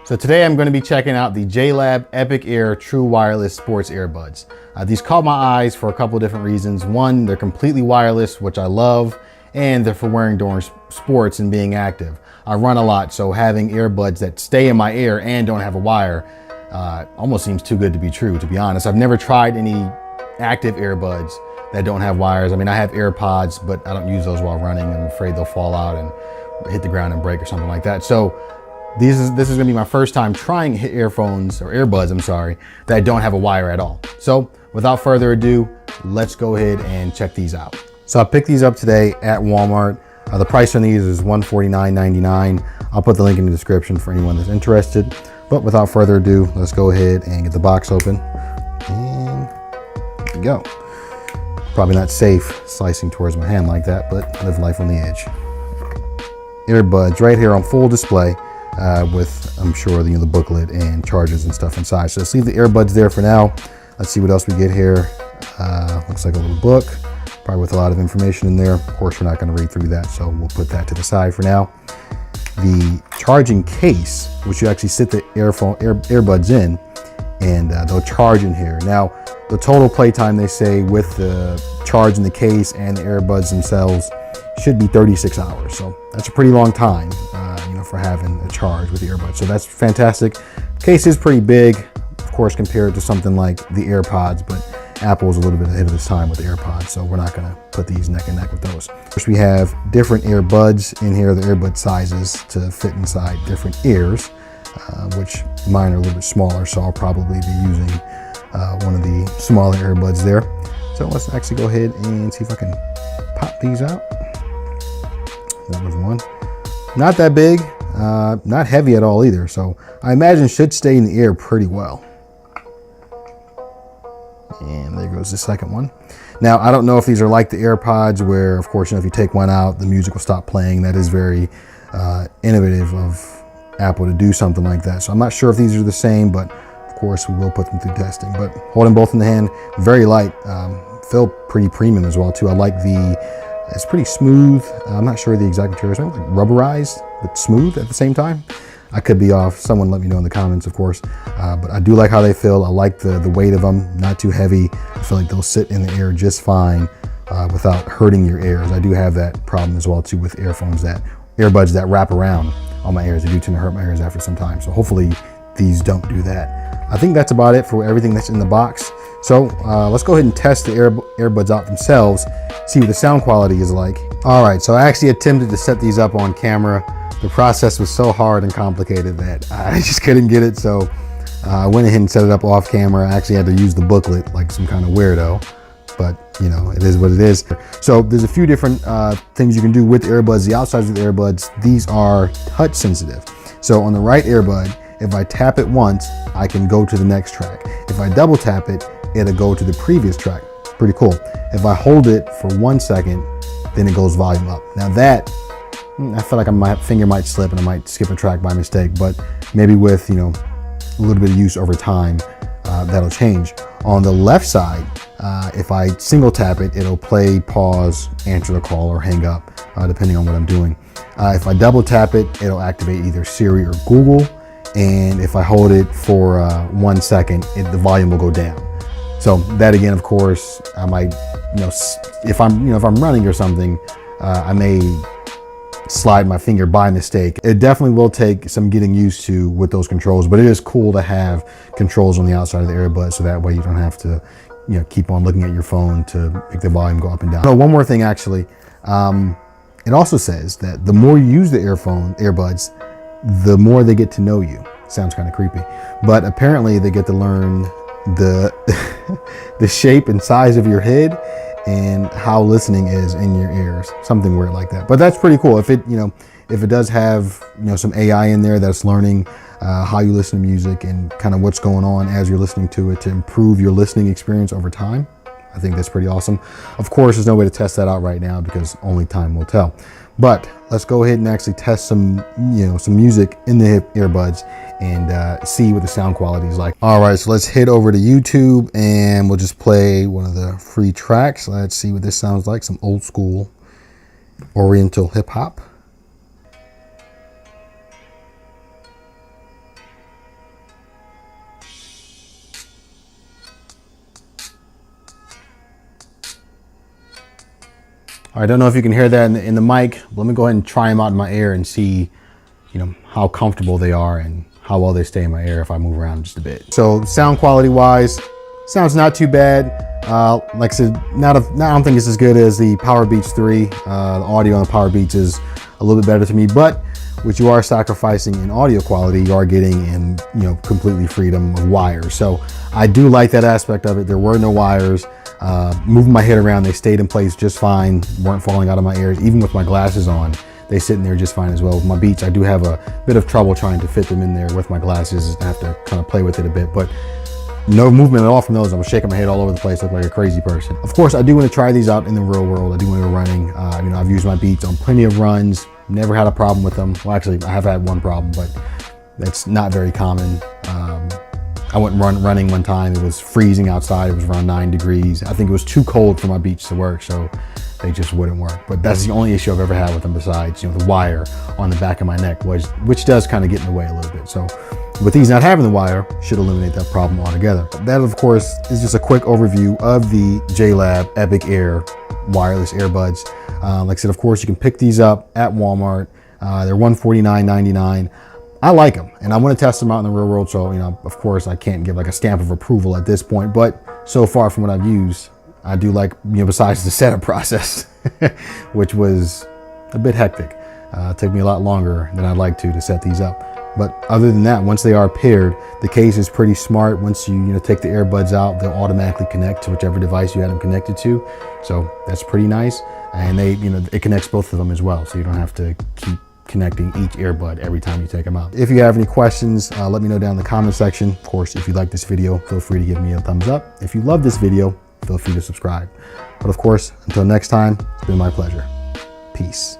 So today I'm going to be checking out the JLab Epic Air True Wireless Sports Earbuds. These caught my eyes for a couple of different reasons. One, they're completely wireless, which I love, and they're for wearing during sports and being active. I run a lot, so having earbuds that stay in my ear and don't have a wire almost seems too good to be true, to be honest. I've never tried any active earbuds that don't have wires. I mean, I have AirPods, but I don't use those while running. I'm afraid they'll fall out and hit the ground and break or something like that. So this is gonna be my first time trying earbuds, I'm sorry, that don't have a wire at all. So without further ado, let's go ahead and check these out. So I picked these up today at Walmart. The price on these is $149.99. I'll put the link in the description for anyone that's interested. But without further ado, let's go ahead and get the box open. And there we go. Probably not safe slicing towards my hand like that, but live life on the edge. Earbuds right here on full display. With, I'm sure, the booklet and chargers and stuff inside. So let's leave the earbuds there for now. Let's see what else we get here. Looks like a little book, probably with a lot of information in there. Of course, we're not going to read through that, so we'll put that to the side for now. The charging case, which you actually sit the earbuds in, and they'll charge in here. Now, the total playtime, they say, with the charge in the case and the earbuds themselves should be 36 hours. So that's a pretty long time, for having a charge with the earbuds. So that's fantastic. Case is pretty big, of course, compared to something like the AirPods, but Apple's a little bit ahead of its time with the AirPods, so we're not gonna put these neck and neck with those. First, we have different earbuds in here, the earbud sizes to fit inside different ears, which mine are a little bit smaller, so I'll probably be using one of the smaller earbuds there. So let's actually go ahead and see if I can pop these out. That was one. Not that big, not heavy at all either, so I imagine it should stay in the ear pretty well. And there goes the second one. Now, I don't know if these are like the AirPods where, of course, if you take one out, the music will stop playing. That is very innovative of Apple to do something like that. So I'm not sure if these are the same, but of course we will put them through testing. But holding both in the hand, very light, feel pretty premium as well too. I like it's pretty smooth. I'm not sure the exact material, like rubberized, but smooth at the same time. I could be off. Someone let me know in the comments, of course. But I do like how they feel. I like the weight of them, not too heavy. I feel like they'll sit in the air just fine without hurting your ears. I do have that problem as well too with earbuds that wrap around on my ears. They do tend to hurt my ears after some time. So hopefully these don't do that. I think that's about it for everything that's in the box. So let's go ahead and test the earbuds out themselves, see what the sound quality is like. All right, so I actually attempted to set these up on camera. The process was so hard and complicated that I just couldn't get it. So I went ahead and set it up off camera. I actually had to use the booklet like some kind of weirdo, but it is what it is. So there's a few different things you can do with the earbuds. The outsides of the earbuds, these are touch sensitive. So on the right earbud, if I tap it once, I can go to the next track. If I double tap it, it'll go to the previous track. Pretty cool. If I hold it for 1 second, then it goes volume up. Now that, I feel like my finger might slip and I might skip a track by mistake, but maybe with, a little bit of use over time, that'll change. On the left side, if I single tap it, it'll play, pause, answer the call, or hang up, depending on what I'm doing. If I double tap it, it'll activate either Siri or Google. And if I hold it for 1 second, the volume will go down. So that again, of course, I might, if I'm running or something, I may slide my finger by mistake. It definitely will take some getting used to with those controls, but it is cool to have controls on the outside of the earbud, so that way you don't have to, keep on looking at your phone to make the volume go up and down. So one more thing, actually, it also says that the more you use the earbuds, the more they get to know you. Sounds kind of creepy, but apparently they get to learn the the shape and size of your head and how listening is in your ears, something weird like that. But that's pretty cool. If it does have some AI in there that's learning how you listen to music and kind of what's going on as you're listening to it to improve your listening experience over time, I think that's pretty awesome. Of course, there's no way to test that out right now because only time will tell. But let's go ahead and actually test some music in the earbuds and see what the sound quality is like. All right, so let's head over to YouTube and we'll just play one of the free tracks. Let's see what this sounds like. Some old school Oriental hip hop. I don't know if you can hear that in the mic. Let me go ahead and try them out in my ear and see, how comfortable they are and how well they stay in my ear if I move around just a bit. So sound quality wise, sounds not too bad. Like I said, I don't think it's as good as the Powerbeats 3. The audio on the Powerbeats is a little bit better to me, but what you are sacrificing in audio quality, you are getting in, completely freedom of wires. So I do like that aspect of it. There were no wires. Moving my head around, they stayed in place just fine, weren't falling out of my ears. Even with my glasses on, they sit in there just fine as well. With my Beats, I do have a bit of trouble trying to fit them in there with my glasses. I have to kind of play with it a bit, but no movement at all from those. I was shaking my head all over the place, look like a crazy person. Of course, I do want to try these out in the real world. I do want to go running. I've used my Beats on plenty of runs, never had a problem with them. Well, actually, I have had one problem, but it's not very common. I went running one time. It was freezing outside. It was around 9 degrees. I think it was too cold for my Beats to work, so they just wouldn't work. But that's the only issue I've ever had with them, besides the wire on the back of my neck, which does kind of get in the way a little bit. So with these not having the wire, should eliminate that problem altogether. That, of course, is just a quick overview of the JLab Epic Air wireless earbuds. Like I said, of course, you can pick these up at Walmart. They're $149.99. I like them, and I want to test them out in the real world. So, of course, I can't give like a stamp of approval at this point, but so far from what I've used, I do like, besides the setup process, which was a bit hectic. It took me a lot longer than I'd like to set these up. But other than that, once they are paired, the case is pretty smart. Once you take the earbuds out, they'll automatically connect to whichever device you had them connected to. So that's pretty nice. And it connects both of them as well. So you don't have to keep connecting each earbud every time you take them out. If you have any questions, let me know down in the comment section. Of course, if you like this video, feel free to give me a thumbs up. If you love this video, feel free to subscribe. But of course, until next time, it's been my pleasure. Peace.